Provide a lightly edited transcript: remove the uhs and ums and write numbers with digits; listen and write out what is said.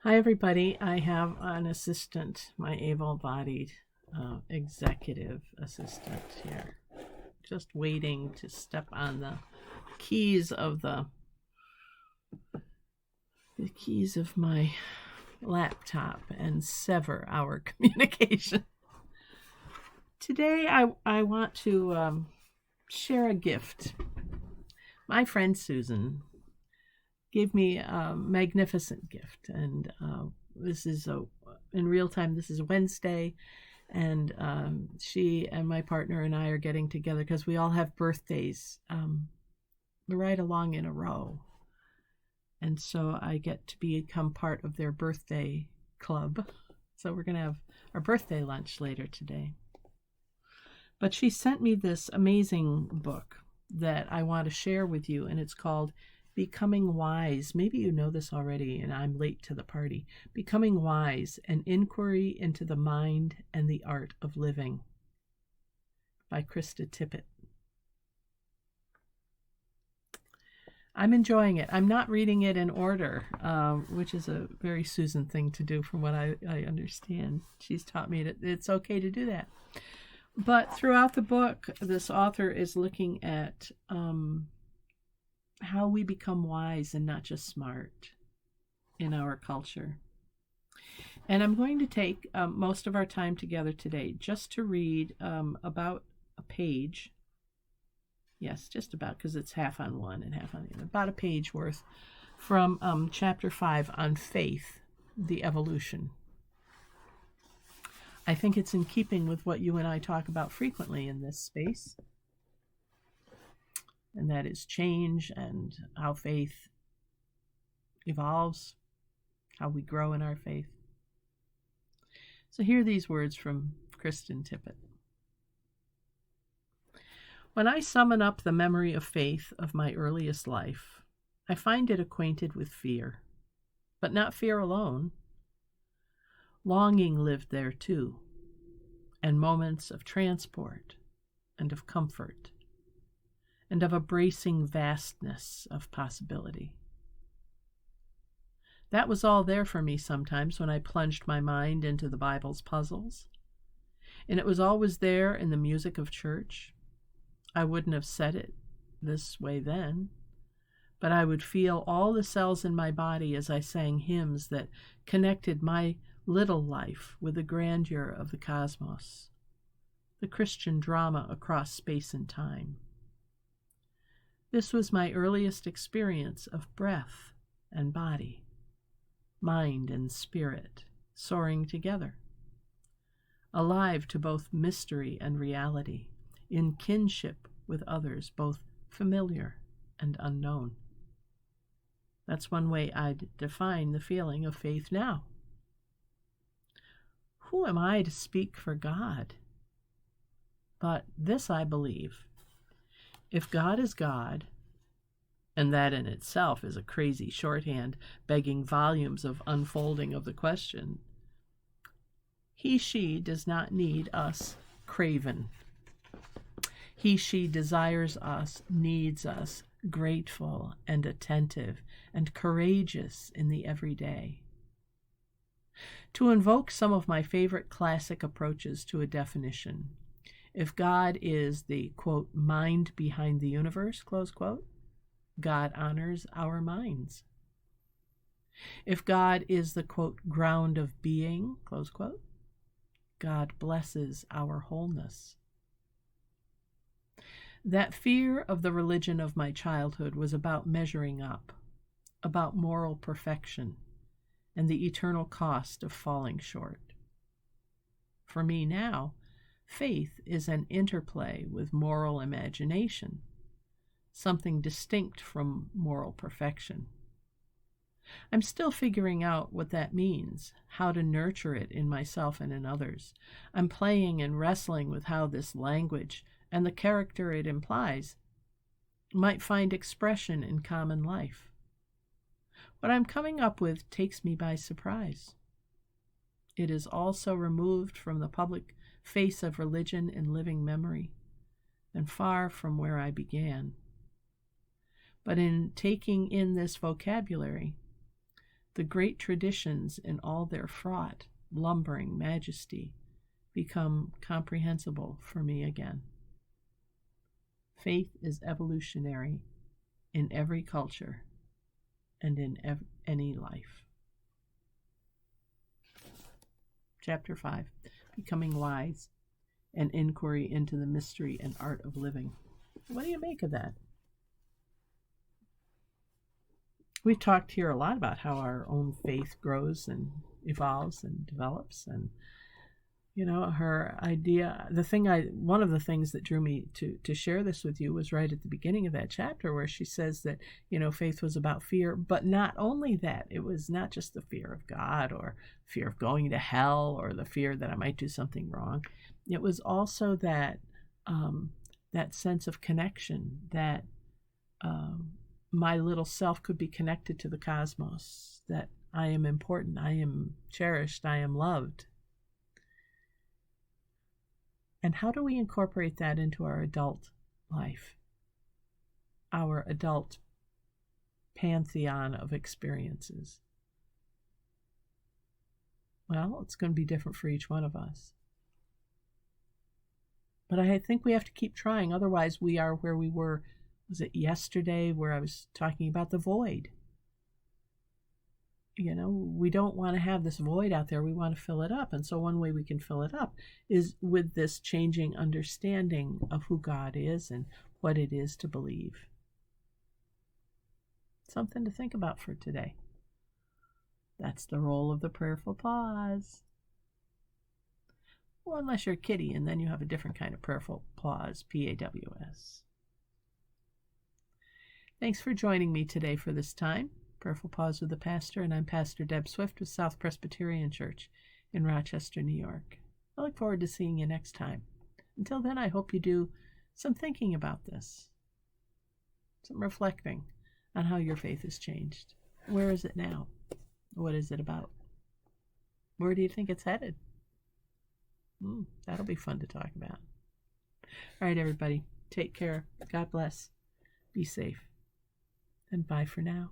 Hi, everybody. I have an assistant, my able-bodied executive assistant here, just waiting to step on the keys of the keys of my laptop and sever our communication. Today, I want to share a gift. My friend Susan gave me a magnificent gift, and this is in real time. This is Wednesday, and she and my partner and I are getting together because we all have birthdays right along in a row, and so I get to become part of their birthday club. So we're gonna have our birthday lunch later today. But she sent me this amazing book that I want to share with you, and it's called Becoming Wise. Maybe you know this already, and I'm late to the party. Becoming Wise, an inquiry into the mind and the art of living, by Krista Tippett. I'm enjoying it. I'm not reading it in order, which is a very Susan thing to do from what I understand. She's taught me that it's okay to do that. But throughout the book, this author is looking at how we become wise and not just smart in our culture. And I'm going to take most of our time together today just to read about a page. Yes, just about, because it's half on one and half on the other. About a page worth from chapter 5 on faith, the evolution. I think it's in keeping with what you and I talk about frequently in this space, and that is change and how faith evolves, how we grow in our faith. So here are these words from Kristen Tippett. When I summon up the memory of faith of my earliest life, I find it acquainted with fear, but not fear alone. Longing lived there too, and moments of transport and of comfort, and of a bracing vastness of possibility. That was all there for me sometimes when I plunged my mind into the Bible's puzzles, and it was always there in the music of church. I wouldn't have said it this way then, but I would feel all the cells in my body as I sang hymns that connected my little life with the grandeur of the cosmos, the Christian drama across space and time. This was my earliest experience of breath and body, mind and spirit soaring together, alive to both mystery and reality, in kinship with others, both familiar and unknown. That's one way I'd define the feeling of faith now. Who am I to speak for God? But this I believe. If God is God, and that in itself is a crazy shorthand begging volumes of unfolding of the question, she does not need us craven. She desires us, needs us, grateful and attentive and courageous in the everyday. To invoke some of my favorite classic approaches to a definition, if God is the, quote, mind behind the universe, close quote, God honors our minds. If God is the, quote, ground of being, close quote, God blesses our wholeness. That fear of the religion of my childhood was about measuring up, about moral perfection, and the eternal cost of falling short. For me now, faith is an interplay with moral imagination, something distinct from moral perfection. I'm still figuring out what that means, how to nurture it in myself and in others. I'm playing and wrestling with how this language and the character it implies might find expression in common life. What I'm coming up with takes me by surprise. It is also removed from the public face of religion in living memory, and far from where I began. But in taking in this vocabulary, the great traditions in all their fraught, lumbering majesty become comprehensible for me again. Faith is evolutionary in every culture and in any life. Chapter 5, Becoming Wise, an inquiry into the mystery and art of living. What do you make of that? We've talked here a lot about how our own faith grows and evolves and develops, and her idea, one of the things that drew me to share this with you was right at the beginning of that chapter, where she says that, faith was about fear, but not only that, it was not just the fear of God or fear of going to hell or the fear that I might do something wrong. It was also that sense of connection, that my little self could be connected to the cosmos, that I am important, I am cherished, I am loved. And how do we incorporate that into our adult life, our adult pantheon of experiences? Well, it's going to be different for each one of us. But I think we have to keep trying. Otherwise, we are where we were, was it yesterday, where I was talking about the void? We don't want to have this void out there. We want to fill it up. And so one way we can fill it up is with this changing understanding of who God is and what it is to believe. Something to think about for today. That's the role of the prayerful pause. Well, unless you're a kitty, and then you have a different kind of prayerful pause, P-A-W-S. Thanks for joining me today for this time. Prayerful Pause with the Pastor, and I'm Pastor Deb Swift with South Presbyterian Church in Rochester, New York. I look forward to seeing you next time. Until then, I hope you do some thinking about this, some reflecting on how your faith has changed. Where is it now? What is it about? Where do you think it's headed? That'll be fun to talk about. All right, everybody, take care. God bless. Be safe. And bye for now.